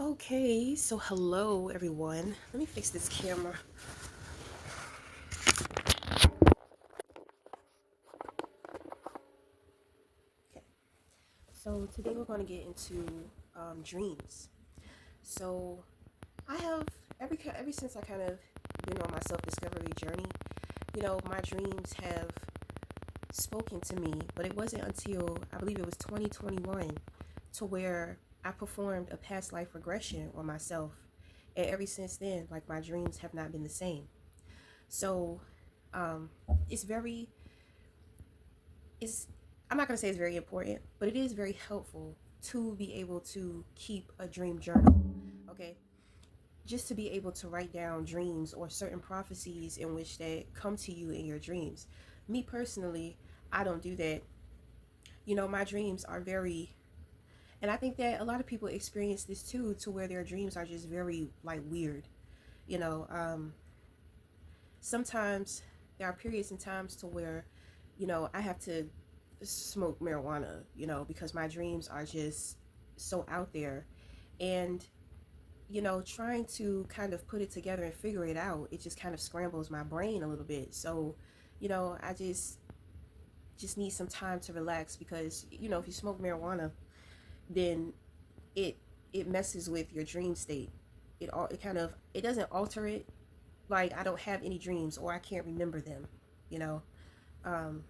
Okay, so hello everyone. Let me fix this camera. Okay, so today we're going to get into dreams. So I have ever since I kind of been on my self discovery journey, my dreams have spoken to me, but it wasn't until I believe it was 2021 to where I performed a past life regression on myself, and ever since then, like my dreams have not been the same. So um, it's very it's I'm not going to say it's very important, but it is very helpful to be able to keep a dream journal. Okay, just to be able to write down dreams or certain prophecies in which that come to you in your dreams. Me personally, I don't do that. My dreams are very, and I think that a lot of people experience this too, to where their dreams are just very like weird. You know, um, Sometimes there are periods and times to where, I have to smoke marijuana, because my dreams are just so out there. And, trying to kind of put it together and figure it out, it just kind of scrambles my brain a little bit. So, I just need some time to relax because, if you smoke marijuana, then it it messes with your dream state. It doesn't alter it, like I don't have any dreams or I can't remember them, you know. Um,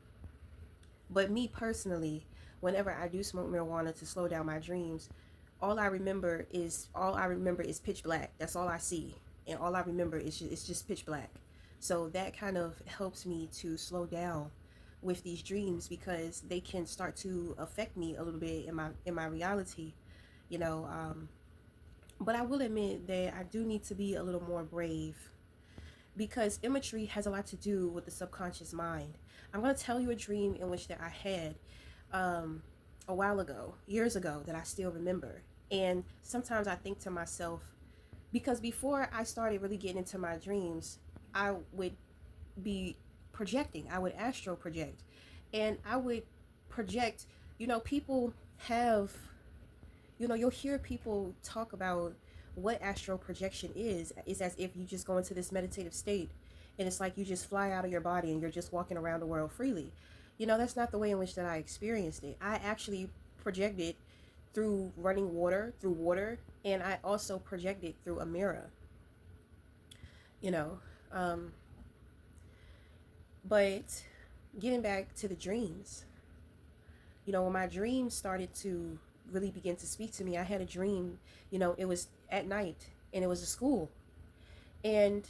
but me personally, whenever I do smoke marijuana to slow down my dreams, all I remember is pitch black. That's all I see, and all I remember is it's just pitch black. So that kind of helps me to slow down with these dreams because they can start to affect me a little bit in my reality, you know. But I will admit that I do need to be a little more brave because imagery has a lot to do with the subconscious mind. I'm going to tell you a dream in which that I had um, a while ago, years ago, that I still remember. And sometimes I think to myself, because before I started really getting into my dreams, I would be projecting. I would astral project. And I would project, people have, you'll hear people talk about what astral projection is. It's as if you just go into this meditative state and it's like you just fly out of your body and you're just walking around the world freely. That's not the way in which that I experienced it. I actually projected through running water, through water, and I also projected through a mirror, you know. Um, but getting back to the dreams, when my dreams started to really begin to speak to me, I had a dream, it was at night and it was a school. And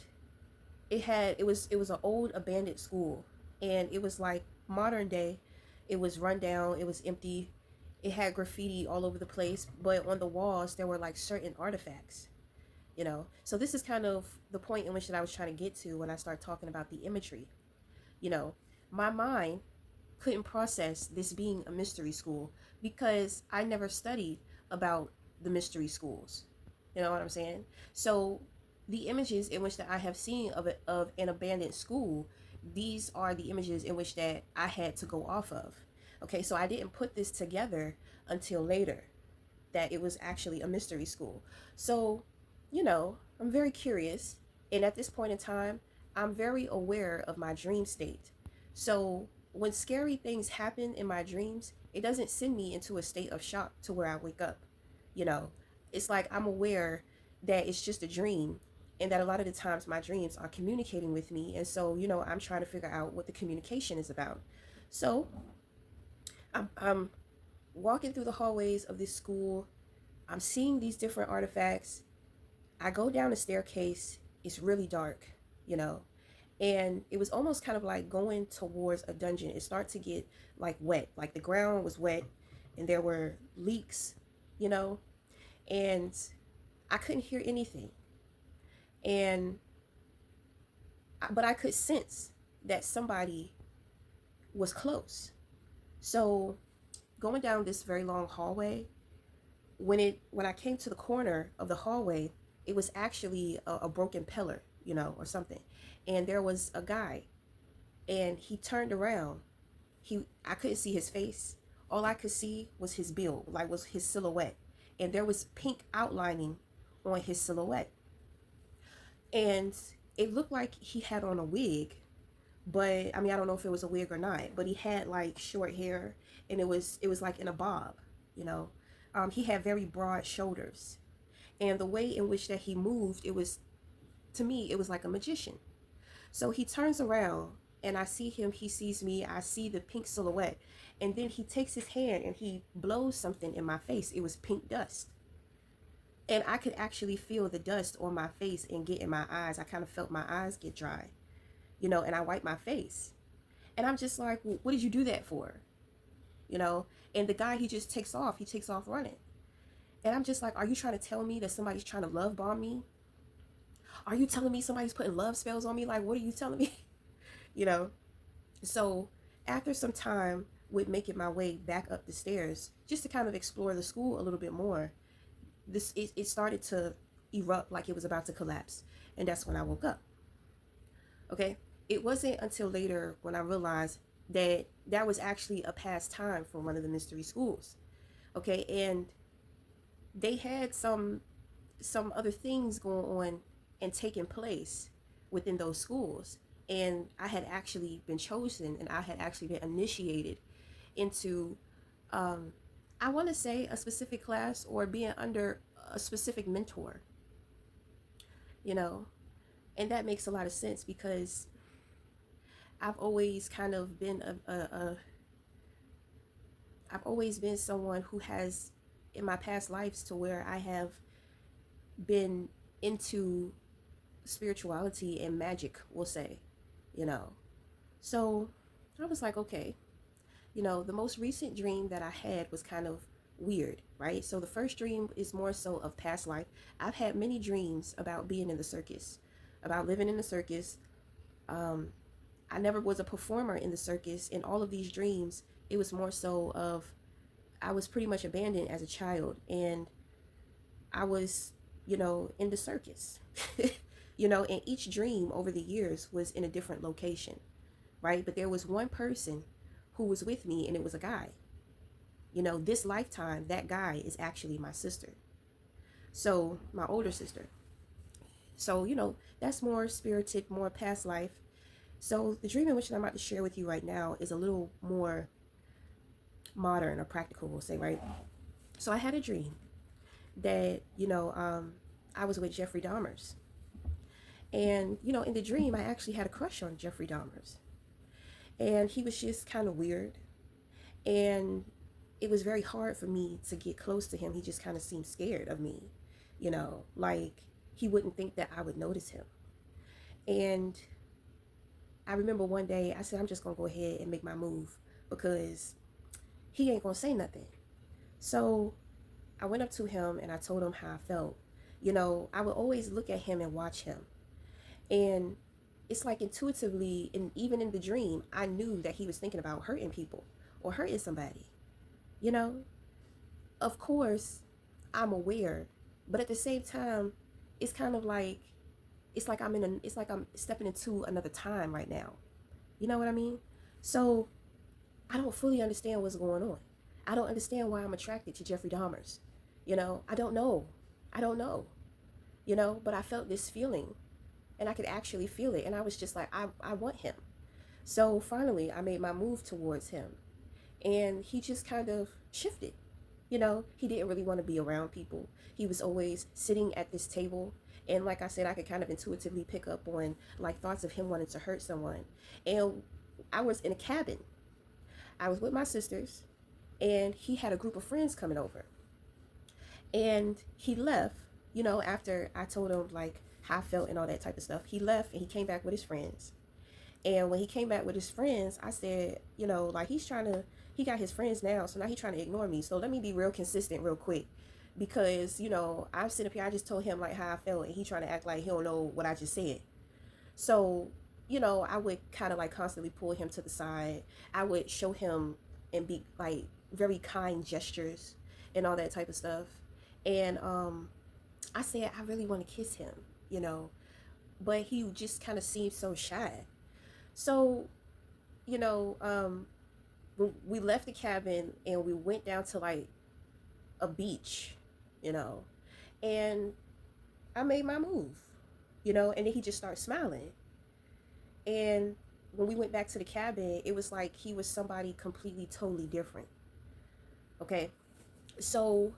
it was an old abandoned school, and it was like modern day. It was run down, it was empty. It had graffiti all over the place, but on the walls there were like certain artifacts, so this is kind of the point in which that I was trying to get to when I start talking about the imagery. you know my mind couldn't process this being a mystery school because I never studied about the mystery schools. You know what I'm saying? So the images in which that I have seen of an abandoned school, these are the images in which that I had to go off of. Okay, so I didn't put this together until later that it was actually a mystery school. So, I'm very curious, and at this point in time, I'm very aware of my dream state. So, when scary things happen in my dreams, it doesn't send me into a state of shock to where I wake up. You know, it's like I'm aware that it's just a dream and that a lot of the times my dreams are communicating with me. And so, I'm trying to figure out what the communication is about. So, I'm walking through the hallways of this school. I'm seeing these different artifacts. I go down the staircase. It's really dark, you know, and it was almost kind of like going towards a dungeon. It started to get like wet, like the ground was wet and there were leaks, you know, and I couldn't hear anything. And but I could sense that somebody was close. So going down this very long hallway, when I came to the corner of the hallway, it was actually a broken pillar, or something. And there was a guy, and he turned around. I couldn't see his face. All I could see was his build, like was his silhouette, and there was pink outlining on his silhouette. And it looked like he had on a wig, but I mean, I don't know if it was a wig or not, but he had like short hair, and it was like in a bob, you know. He had very broad shoulders, and the way in which that he moved, it was, to me, it was like a magician. So he turns around, and I see him, he sees me, I see the pink silhouette, and then he takes his hand and he blows something in my face. It was pink dust. And I could actually feel the dust on my face and get in my eyes. I kind of felt my eyes get dry, and I wiped my face. And I'm just like, well, what did you do that for? You know? And the guy, he takes off running. And I'm just like, are you trying to tell me that somebody's trying to love bomb me? Are you telling me somebody's putting love spells on me? Like, what are you telling me? you know? So after some time with making my way back up the stairs, just to kind of explore the school a little bit more, it started to erupt like it was about to collapse. And that's when I woke up. Okay? It wasn't until later when I realized that that was actually a past time from one of the mystery schools. Okay? And they had some other things going on and taking place within those schools. And I had actually been chosen, and I had actually been initiated into, um, I want to say, a specific class, or being under a specific mentor, you know. And that makes a lot of sense because I've always kind of been I've always been someone who has, in my past lives, to where I have been into spirituality and magic, we'll say, you know. So I was like, okay, the most recent dream that I had was kind of weird, right? So the first dream is more so of past life. I've had many dreams about being in the circus, about living in the circus. Um, I never was a performer in the circus. In all of these dreams, it was more so of, I was pretty much abandoned as a child, and I was, in the circus. And each dream over the years was in a different location, right? But there was one person who was with me, and it was a guy. This lifetime, that guy is actually my sister. So, my older sister. So, that's more spirited, more past life. So, the dream in which I'm about to share with you right now is a little more modern or practical, we'll say, right? So, I had a dream that, I was with Jeffrey Dahmer's. And, in the dream, I actually had a crush on Jeffrey Dahmer's. And he was just kind of weird. And it was very hard for me to get close to him. He just kind of seemed scared of me, like he wouldn't think that I would notice him. And I remember one day I said, I'm just going to go ahead and make my move because he ain't going to say nothing. So I went up to him and I told him how I felt. I would always look at him and watch him. And it's like intuitively, and even in the dream, I knew that he was thinking about hurting people or hurting somebody. You know, of course, I'm aware, but at the same time, it's kind of like, it's like I'm stepping into another time right now. You know what I mean? So I don't fully understand what's going on. I don't understand why I'm attracted to Jeffrey Dahmer's. I don't know. I don't know. But I felt this feeling, and I could actually feel it. And I was just like, I want him. So finally, I made my move towards him. And he just kind of shifted. He didn't really want to be around people. He was always sitting at this table. And like I said, I could kind of intuitively pick up on like thoughts of him wanting to hurt someone. And I was in a cabin. I was with my sisters, and he had a group of friends coming over. And he left, after I told him like how I felt and all that type of stuff. He left and he came back with his friends. And when he came back with his friends, I said, like he got his friends now, so now he's trying to ignore me. So let me be real consistent real quick. Because, I'm sitting up here, I just told him like how I felt, and he trying to act like he don't know what I just said. So, I would kind of like constantly pull him to the side. I would show him and be like very kind gestures and all that type of stuff. And I said, I really want to kiss him, but he just kind of seemed so shy. So, you know, um, we left the cabin and we went down to like a beach, you know, and I made my move, you know, and then he just started smiling. And when we went back to the cabin, it was like he was somebody completely, totally different. Okay. So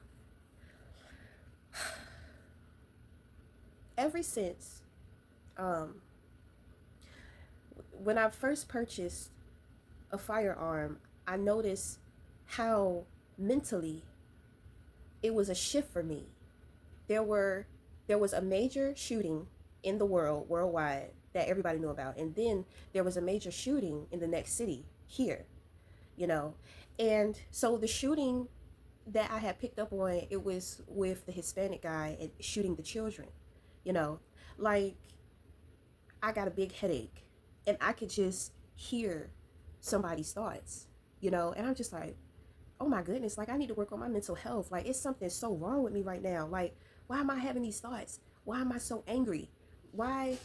ever since, um, when I first purchased a firearm, I noticed how mentally it was a shift for me. There were there was a major shooting in the worldwide that everybody knew about, and then there was a major shooting in the next city here, you know. And so the shooting that I had picked up on, it was with the Hispanic guy and shooting the children, you know. Like, I got a big headache and I could just hear somebody's thoughts, you know, and I'm just like, oh my goodness, like I need to work on my mental health. Like it's something so wrong with me right now. Like, why am I having these thoughts? Why am I so angry? Why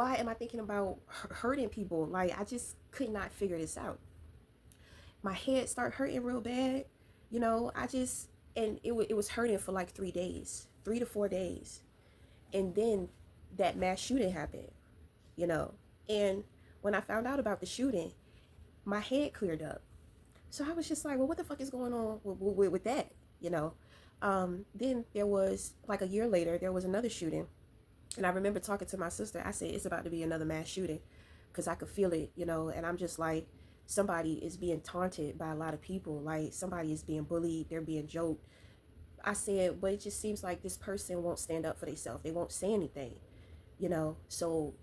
am I thinking about hurting people? Like I just could not figure this out. My head started hurting real bad, you know. I just and it was hurting for like 3 days, 3 to 4 days, and then that mass shooting happened, you know. And when I found out about the shooting, my head cleared up. So I was just like, well, what the fuck is going on with that, you know? Then there was like a year later, there was another shooting, and I remember talking to my sister. I said, it's about to be another mass shooting, because I could feel it, you know. And I'm just like, somebody is being taunted by a lot of people. Like somebody is being bullied, they're being joked. I said, but it just seems like this person won't stand up for themselves. They won't say anything, you know. So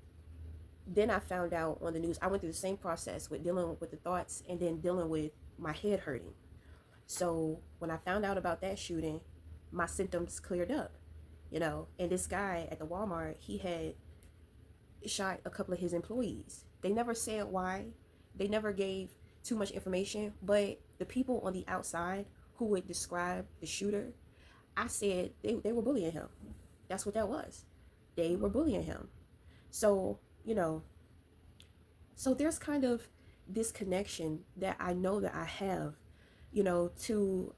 then I found out on the news. I went through the same process with dealing with the thoughts and then dealing with my head hurting. So when I found out about that shooting, my symptoms cleared up, you know. And this guy at the Walmart, he had shot a couple of his employees. They never said why. They never gave too much information, but the people on the outside who would describe the shooter, I said they were bullying him. That's what that was. They were bullying him. So, you know, so there's kind of this connection that I know that I have, you know, to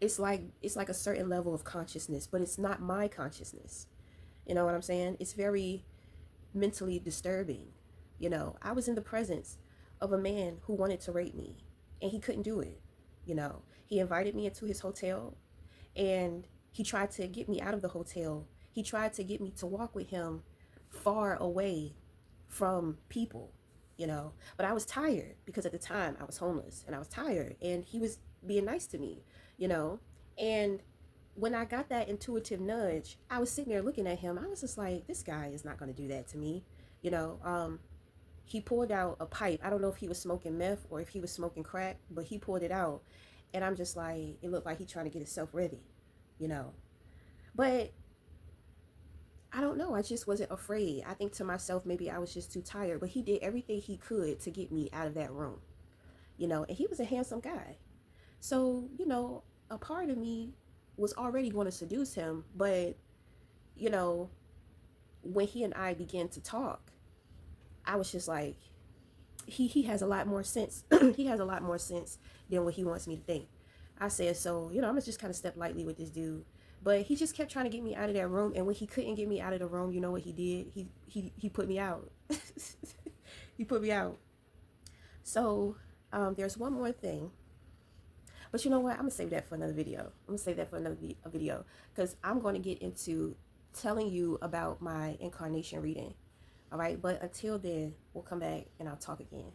it's like a certain level of consciousness, but it's not my consciousness. You know what I'm saying? It's very mentally disturbing. You know, I was in the presence of a man who wanted to rape me and he couldn't do it. You know, he invited me into his hotel and he tried to get me out of the hotel. He tried to get me to walk with him far away from people, you know. But I was tired because at the time I was homeless and I was tired and he was being nice to me, you know. And when I got that intuitive nudge, I was sitting there looking at him. I was just like, this guy is not going to do that to me, you know. He pulled out a pipe. I don't know if he was smoking meth or if he was smoking crack, but he pulled it out. And I'm just like, it looked like he trying to get himself ready, you know. But I don't know. I just wasn't afraid. I think to myself, maybe I was just too tired. But he did everything he could to get me out of that room, you know. And he was a handsome guy. So, you know, a part of me was already going to seduce him. But, you know, when he and I began to talk, I was just like, he has a lot more sense. He has a lot more sense than what he wants me to think. I said, so, you know, I'm gonna just kind of step lightly with this dude. But he just kept trying to get me out of that room. And when he couldn't get me out of the room, you know what he did? He put me out. He put me out. So there's one more thing. But you know what? I'm gonna save that for another video. I'm gonna save that for another video because I'm going to get into telling you about my incarnation reading. All right, but until then, we'll come back and I'll talk again.